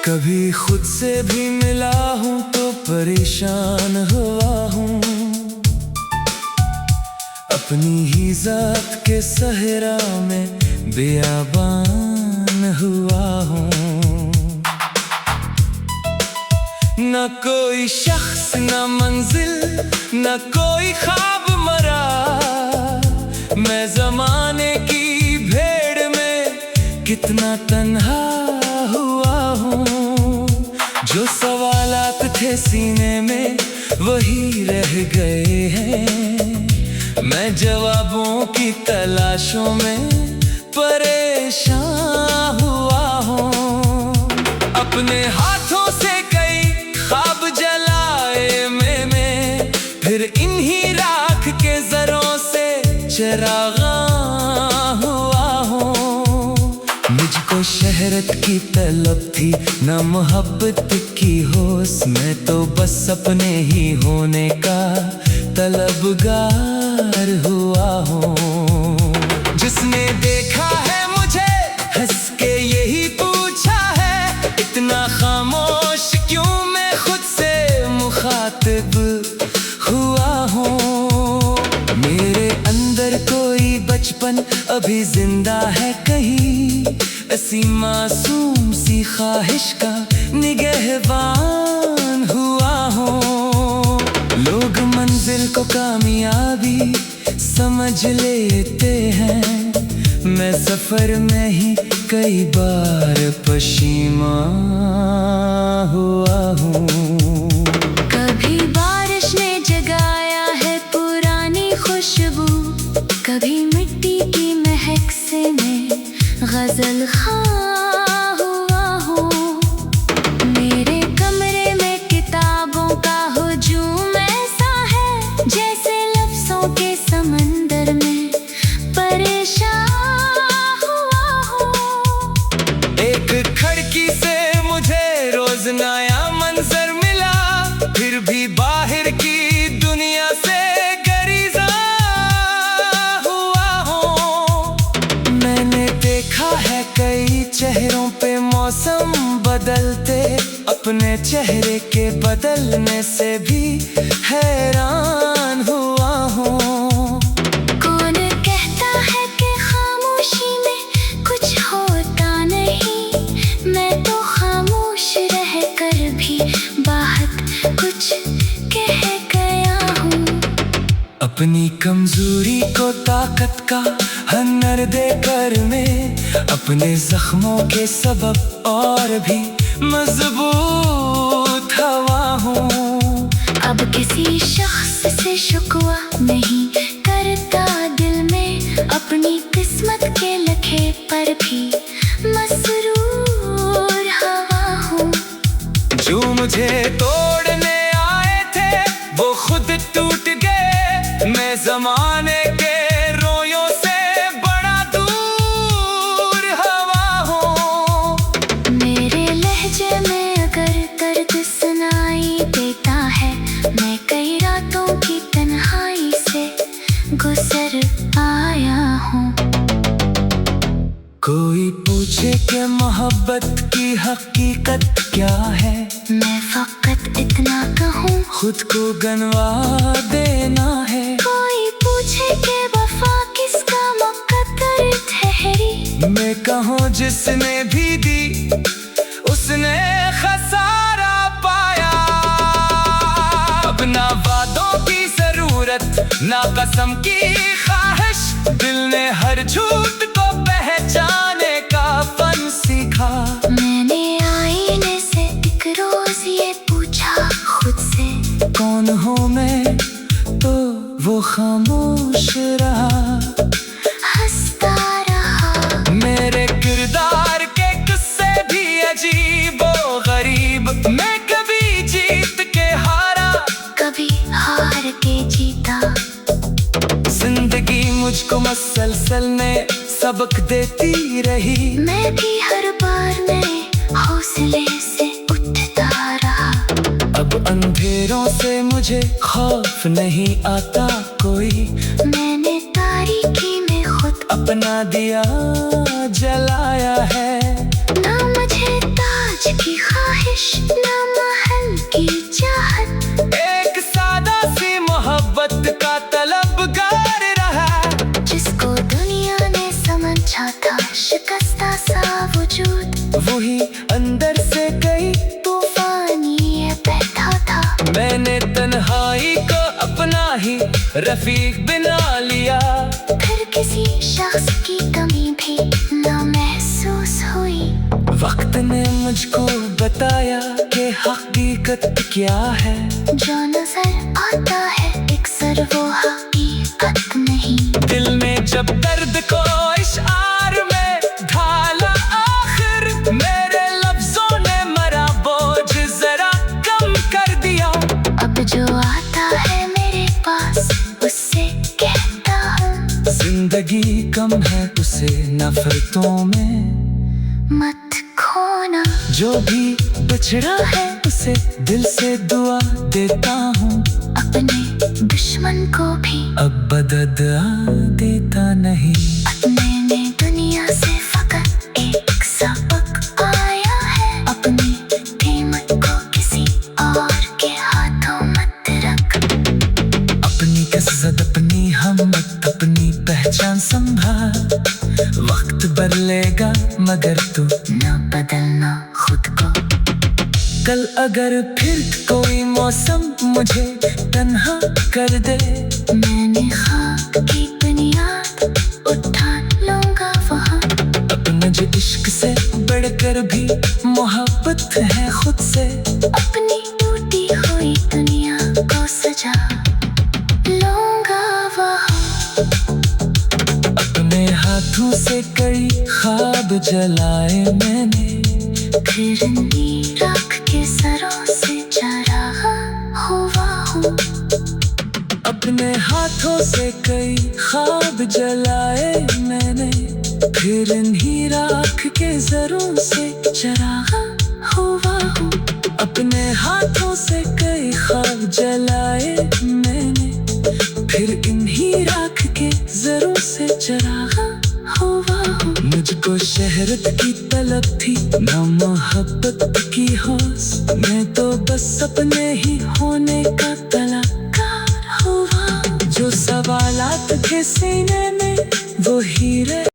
कभी खुद से भी मिला हूँ तो परेशान हुआ हूँ, अपनी ही जात के सहरा में बियाबान हुआ हूँ। न कोई शख्स न मंजिल न कोई ख्वाब मरा, मैं ज़माने की भेड़ में कितना तन्हा हुआ हूँ। जो सवालात थे सीने में वही रह गए हैं, मैं जवाबों की तलाशों में परेशान हुआ हूँ। अपने हाथों से कई ख्वाब जलाए मैंने, फिर इन्हीं राख के जरों से चरागा हुआ हूँ। मुझको शहरत की तलब थी न मोहब्बत की होश, मैं तो बस अपने ही होने का तलबगार हुआ हूँ। जिसने देखा है मुझे हंस के यही पूछा है, इतना खामोश क्यों मैं खुद से मुखातिब हुआ हूँ। मेरे अंदर कोई बचपन अभी जिंदा है कहीं, ऐसी मासूम सी ख्वाहिश का निगहबान हुआ हूँ। लोग मंजिल को कामयाबी समझ लेते हैं, मैं सफर में ही कई बार पशीमान हुआ हूँ। कभी बारिश ने जगाया है पुरानी खुशबू, कभी मिट्टी की महक से मैं गजल खा हुआ हूँ। मेरे कमरे में किताबों का हुजूम ऐसा है, जैसे लफ्जों के समंदर में परेशान हुआ हूँ। एक खिड़की से मुझे रोज नया मंजर मिला, फिर भी बाहर की दुनिया से गरीज़ा हुआ हूँ। मैंने देखा है कई चेहरों पे मौसम बदलते, अपने चेहरे के बदलने से भी हैरान हुआ हूँ। कौन कहता है कि खामोशी में कुछ होता नहीं, मैं तो खामोश रह कर भी बात कुछ कह गया हूँ। अपनी कमजोरी को ताकत का हन्नर देकर मैं अपने जख्मों के सबब और भी मजबूत हुआ हूँ। अब किसी शख्स से शुक्वा नहीं करता दिल में, अपनी किस्मत के लखे पर भी मसरूर हवा हूँ। जो मुझे तोड़ने आए थे वो खुद टूट गए, मैं जमाने के रोयों से बड़ा दूर हवा हूँ। मेरे लहजे में अगर दर्द सुनाई देता है, मैं कई रातों की तन्हाई से गुजर आया हूँ। कोई पूछे कि मोहब्बत की हकीकत क्या है, मैं फकत इतना कहूँ खुद को गनवा देना है। कोई पूछे कि वफा किसका मुकद्दर ठहरी, मैं कहूँ जिसने भी दी उसने खसारा पाया। अब ना वादों की जरूरत ना कसम की ख्वाहिश, दिल ने हर झूठ को पहचाने का फन सीखा। मैंने आईने से एक रोज ये पूछा खुद से, कौन हूँ मैं, तो वो खामोश रहा, हंसता रहा। मेरे किरदार के किस्से भी अजीब व गरीब, मैं कभी जीत के हारा कभी हार के जीता। जिंदगी मुझको मसलसल ने सबक देती रही, मैं भी हर बार नए हौसले से उठता रहा। अब अंधेरों से मुझे खौफ नहीं आता कोई, मैंने तारीकी में खुद अपना दिया जलाया है। ना मुझे ताज की ख्वाहिश ना महल की चाहत, एक सादा सी मोहब्बत का तलबगार रहा, जिसको दुनिया ने समझा था शिकस्ता सा वजूद, वही अंदर से कई तूफानी ये बैठा था। मैंने तन्हाई को अपना ही रफीक बना लिया, फिर किसी शख्स की कमी भी ना महसूस हुई। वक्त ने मुझको बताया कि हकीकत क्या है, जो नजर आता है अक्सर वो हकीकत नहीं। दिल में जब दर्द को इशार में ढाला, आखिर मेरे लफ्जों ने मरा बोझ जरा कम कर दिया। अब जो आता है मेरे पास उससे कहता हूँ, जिंदगी कम है उसे नफरतों में मत खोना। जो भी बिछड़ा है उसे दिल से दुआ देता हूँ, अपने दुश्मन को भी अब बददुआ देता नहीं। अपने ने दुनिया से फकत एक सबक आया है, अपनी कीमत को किसी और के हाथों मत रख। अपनी कसरत अपनी हिम्मत अपनी पहचान संभाल, वक्त बदलेगा मगर तू न बदलना खुद को। कल अगर फिर कोई मौसम मुझे तन्हा कर दे, मैंने ख्वाब की बुनियाद उठा लूंगा वहाँ। अपना जो इश्क से बढ़कर भी मोहब्बत है खुद से, अपनी टूटी हुई दुनिया को सजा लूंगा वहाँ। अपने हाथों से कई ख्वाब जलाए मैंने, फिर नीराख के सरों से चरागा हुआ हूँ। अपने हाथों से कई ख्वाब जलाए मैंने, फिर इन्हीं राख के जरों से चरागा हुआ हूँ। अपने हाथों से कई ख्वाब जलाए मैंने, फिर इन्हीं राख के जरों से चरागा हुआ हूँ। मुझको शहरत की तलब थी ना मोहब्बत की होश, मैं तो बस अपने ही होने का तलबगार हुआ। जो सवालात के सीने में वो हीरे